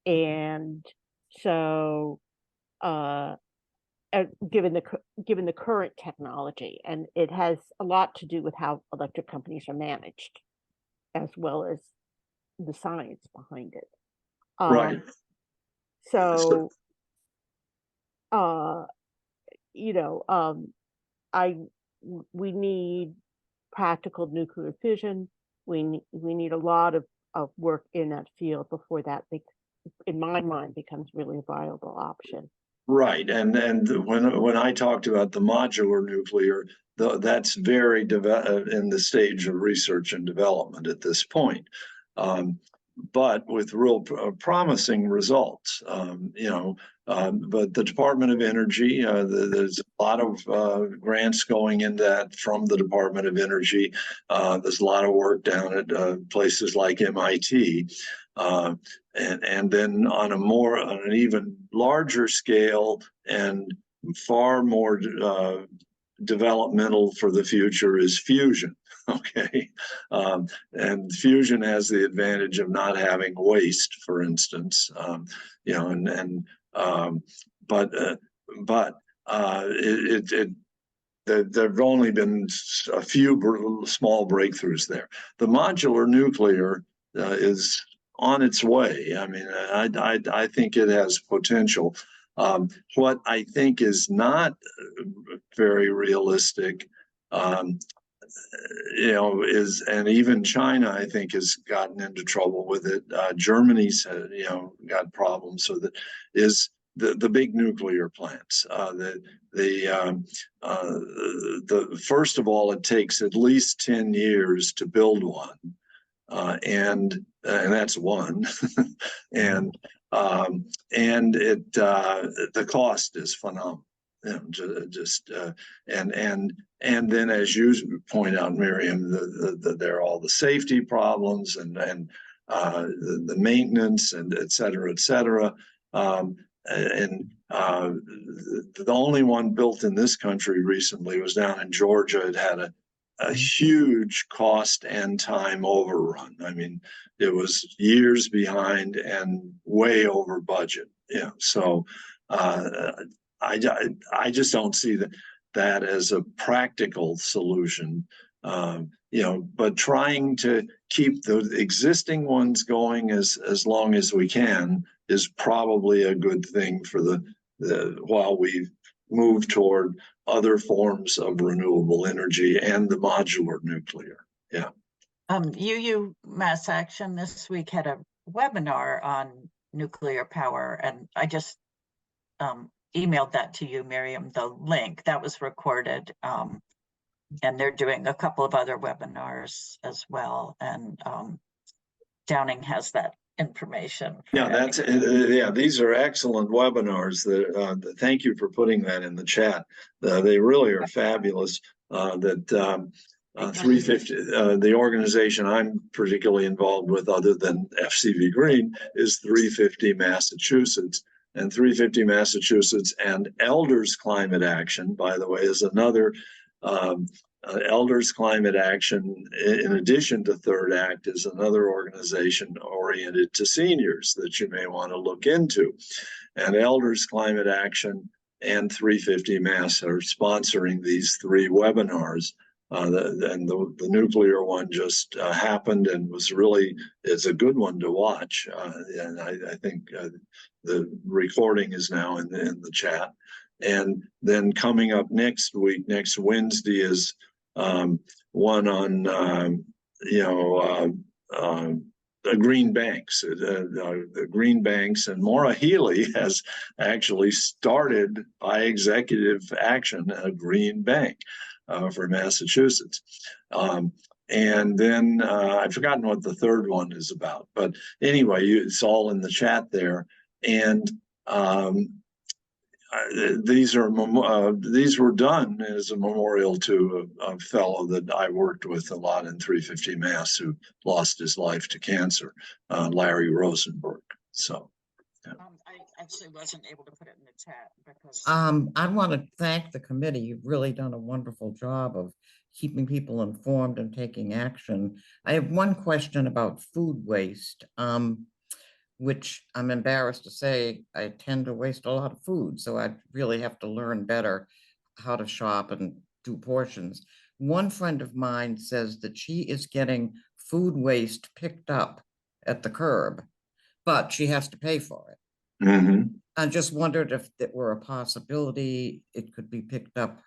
And so, given the current technology, and it has a lot to do with how electric companies are managed, as well as the science behind it. Right. So, you know, we need practical nuclear fission. We need a lot of work in that field before that, in my mind, becomes really a viable option. Right, and when I talked about the modular nuclear, that's very in the stage of research and development at this point, but with real promising results. You know, but the Department of Energy, there's a lot of grants going in that from the Department of Energy. There's a lot of work down at places like MIT. And then on an even larger scale and far more developmental for the future is fusion. Okay, and fusion has the advantage of not having waste, for instance. You know, but there've only been a few small breakthroughs there. The modular nuclear is on its way. I mean, I think it has potential. What I think is not very realistic, you know, and even China, I think, has gotten into trouble with it. Germany's, you know, got problems with it. Is the big nuclear plants? First of all, it takes at least 10 years to build one. And that's one, and the cost is phenomenal. You know, and then, as you point out, Miriam, there are all the safety problems, and the maintenance, and et cetera, et cetera. The only one built in this country recently was down in Georgia. It had a huge cost and time overrun. I mean, it was years behind and way over budget. Yeah, so I just don't see that as a practical solution. But trying to keep the existing ones going as long as we can is probably a good thing for while we move toward other forms of renewable energy and the modular nuclear. Yeah. UU Mass Action this week had a webinar on nuclear power, and I just emailed that to you, Miriam, the link that was recorded. And they're doing a couple of other webinars as well. And Downing has that information. Yeah, these are excellent webinars. Thank you for putting that in the chat. They really are fabulous. 350, the organization I'm particularly involved with, other than FCB Green, is 350 Massachusetts. And 350 Massachusetts and Elders Climate Action, by the way, is another. Elders Climate Action, in addition to Third Act, is another organization oriented to seniors that you may want to look into. And Elders Climate Action and 350 Mass are sponsoring these 3 webinars. The nuclear one just happened and it's a good one to watch. And I think the recording is now in the chat. And then coming up next Wednesday, is one on the green banks. The green banks, and Maura Healy has actually started by executive action a green bank for Massachusetts. And then I've forgotten what the third one is about, but anyway, it's all in the chat there. And these were done as a memorial to a fellow that I worked with a lot in 350 Mass who lost his life to cancer, Larry Rosenberg. So yeah. I actually wasn't able to put it in the chat because I want to thank the committee. You've really done a wonderful job of keeping people informed and taking action. I have one question about food waste. Which I'm embarrassed to say, I tend to waste a lot of food. So I really have to learn better how to shop and do portions. One friend of mine says that she is getting food waste picked up at the curb, but she has to pay for it. Mm-hmm. I just wondered if it were a possibility it could be picked up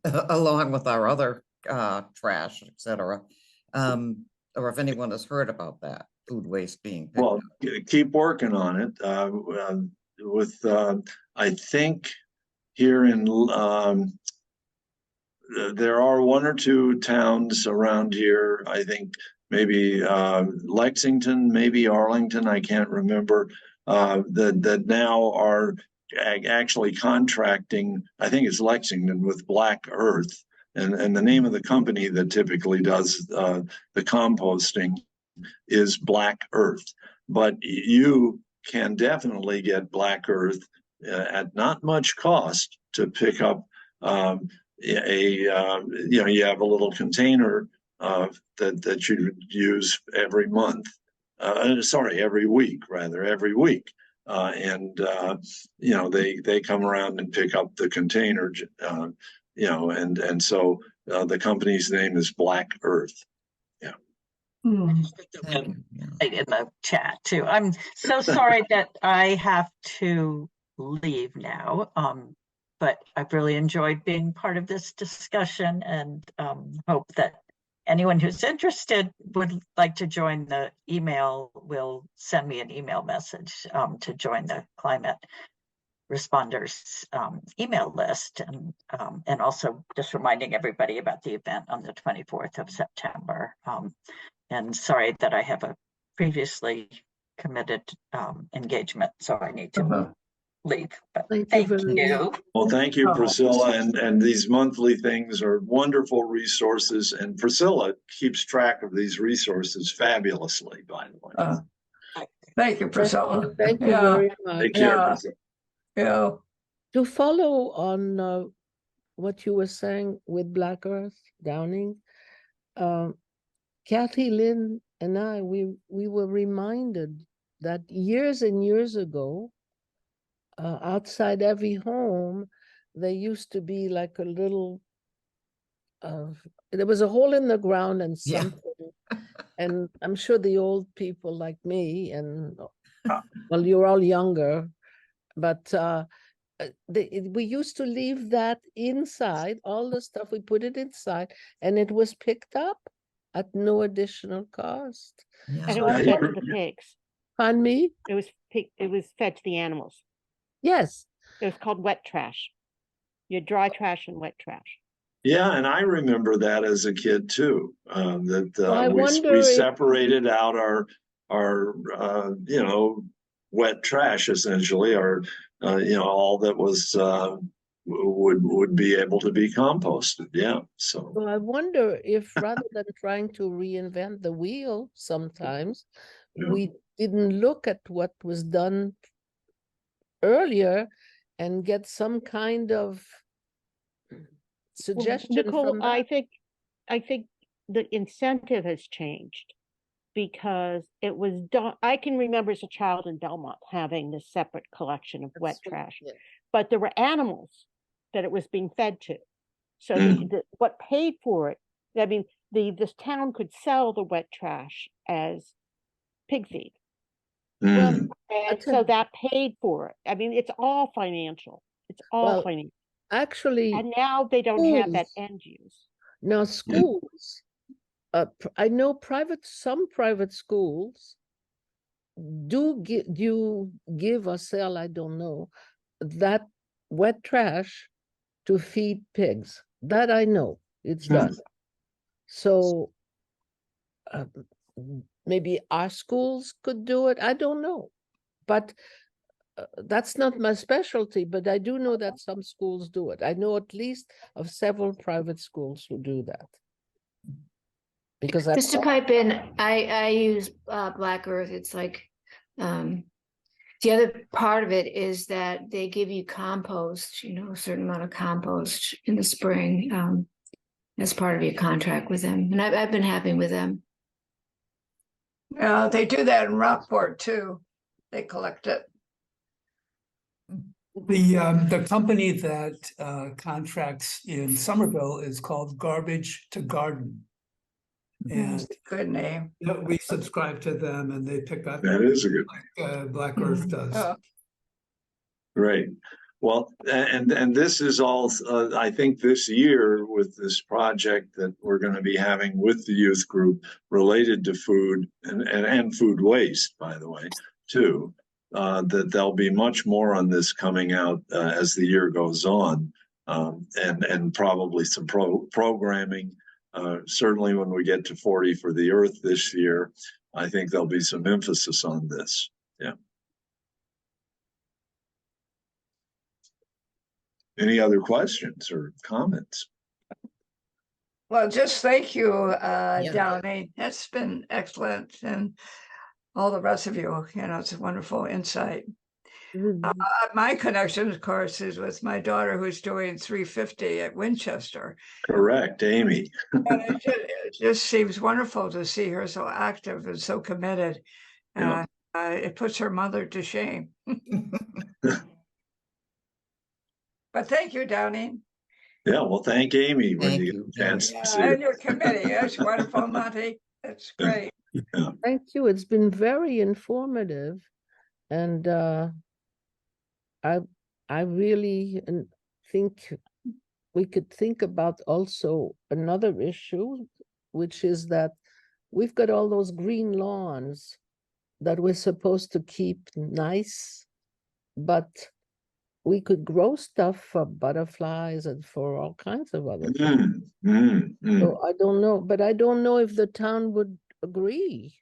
along with our other trash, etc. Or if anyone has heard about that. Food waste being picked up. Keep working on it. I think here in there are 1 or 2 towns around here. I think maybe Lexington, maybe Arlington. I can't remember. That now are actually contracting. I think it's Lexington with Black Earth, and the name of the company that typically does the composting is Black Earth. But you can definitely get Black Earth at not much cost to pick up. You have a little container that you use every month. Every week, and they come around and pick up the container. And so the company's name is Black Earth. I just put the website in the chat too. I'm so sorry that I have to leave now, but I've really enjoyed being part of this discussion, and hope that anyone who's interested would like to join the email will send me an email message to join the climate responders email list, and also just reminding everybody about the event on the 24th of September. And sorry that I have a previously committed engagement, so I need to leave. But Thank you thank very you. much. Well, thank you, Oh. Priscilla, and these monthly things are wonderful resources, and Priscilla keeps track of these resources fabulously, by the way. Thank you, Priscilla. Thank you Yeah, very much. Take care, yeah. Priscilla. yeah. To follow on what you were saying with Black Earth, Downing, Kathy, Lynn, and I, we were reminded that years and years ago, outside every home, there used to be like a little, there was a hole in the ground and Yeah. something. And I'm sure the old people like me, and well, you're all younger, but we used to leave that inside, all the stuff, we put it inside, and it was picked up at no additional cost. Yeah. And it So was I fed to wonder- the pigs. Pardon me? It was fed to the animals. Yes. It was called wet trash. You had dry trash and wet trash. Yeah, and I remember that as a kid too. That I we wonder if- separated out our wet trash, essentially, our all that was would be able to be composted. Yeah, so Well, I wonder if rather than trying to reinvent the wheel sometimes, Yeah. we didn't look at what was done earlier and get some kind of suggestion Nicole, from I that. think the incentive has changed because it was done. I can remember as a child in Belmont having this separate collection of wet That's what- trash, yeah. but there were animals that it was being fed to. So what paid for it, I mean, this town could sell the wet trash as pig feed. Well, Mm. And Okay. so that paid for it. I mean, it's all financial. It's all Well, financial. Actually, And now they don't have that schools- end use. now schools, I know some private schools do give or sell, I don't know, that wet trash to feed pigs. That I know, it's done. So maybe our schools could do it, I don't know. But that's not my specialty, but I do know that some schools do it. I know at least of several private schools who do that. Because Just to pipe in, I use Black Earth. It's like the other part of it is that they give you compost, a certain amount of compost in the spring as part of your contract with them. And I've been happy with them. Yeah, they do that in Rockport too. They collect it. The company that contracts in Somerville is called Garbage to Garden. And Good name. we subscribe to them and they pick up That is a good Black Earth does. Oh, Great. Well, and this is all, I think this year with this project that we're going to be having with the youth group related to food and food waste, by the way, too, that there'll be much more on this coming out as the year goes on, and probably some programming. Certainly when we get to 40 for the Earth this year, I think there'll be some emphasis on this. Yeah. Any other questions or comments? well, just thank you, Downey. That's been excellent. And all the rest of you, it's a wonderful insight. My connection, of course, is with my daughter who's doing 350 at Winchester. Correct, Amy. And it just seems wonderful to see her so active and so committed. Yeah. It puts her mother to shame. But thank you, Downey. Yeah, well, thank Amy when Thank you you, get a chance to see And her. your committee. That's wonderful, Monty. That's great. Thank you. It's been very informative. And I really think we could think about also another issue, which is that we've got all those green lawns that we're supposed to keep nice, but we could grow stuff for butterflies and for all kinds of other things. So I don't know, but I don't know if the town would agree.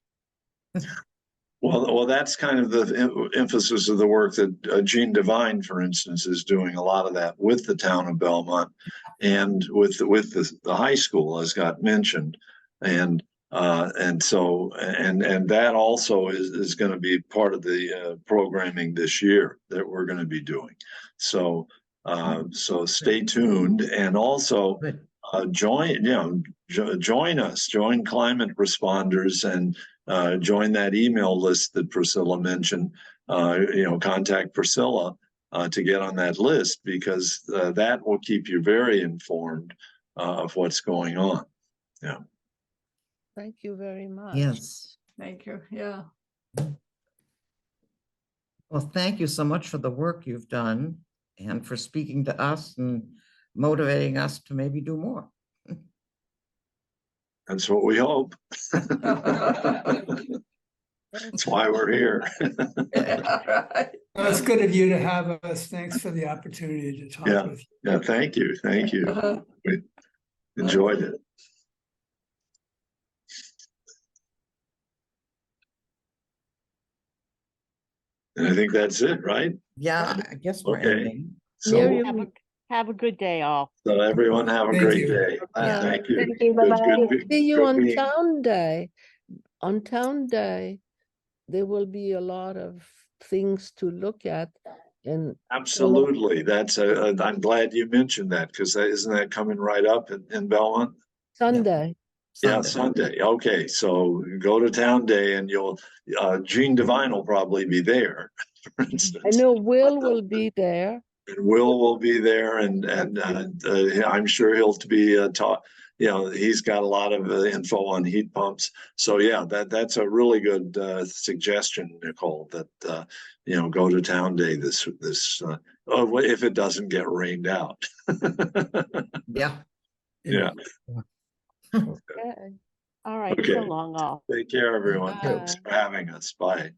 Well, that's kind of the emphasis of the work that Gene Devine, for instance, is doing a lot of that with the town of Belmont and with the high school, as got mentioned. And so that also is going to be part of the programming this year that we're going to be doing. So stay tuned, and also join us, join climate responders, and join that email list that Priscilla mentioned. Contact Priscilla to get on that list, because that will keep you very informed of what's going on. Yeah. Thank you very much. Yes. Thank you. Yeah. Well, thank you so much for the work you've done and for speaking to us and motivating us to maybe do more. That's what we hope. That's why we're here. Right. Well, it's good of you to have us. Thanks for the opportunity to talk Yeah. with you. Yeah, thank you. Thank you. Uh-huh. We enjoyed it. And I think that's it, right? Yeah, I guess we're Okay. ending. So, Miriam, Have a good day, all. so everyone have a Thank great you. day. Thank you. Thank you. Good- Bye-bye. good- see you good on meeting. Town Day. On Town Day, there will be a lot of things to look at, and Absolutely. That's I'm glad you mentioned that, because isn't that coming right up in Belmont? Sunday. Yeah, Sunday. Sunday. Okay, so go to Town Day and you'll Gene Devine will probably be there, for instance. I know Will be there. And Will be there, and I'm sure he'll be taught. He's got a lot of info on heat pumps. So yeah, that's a really good suggestion, Nicole. That go to Town Day this if it doesn't get rained out. Yeah. Yeah. Okay. All right, Okay. so long, all. Take care, everyone. Bye. Thanks for having us. Bye.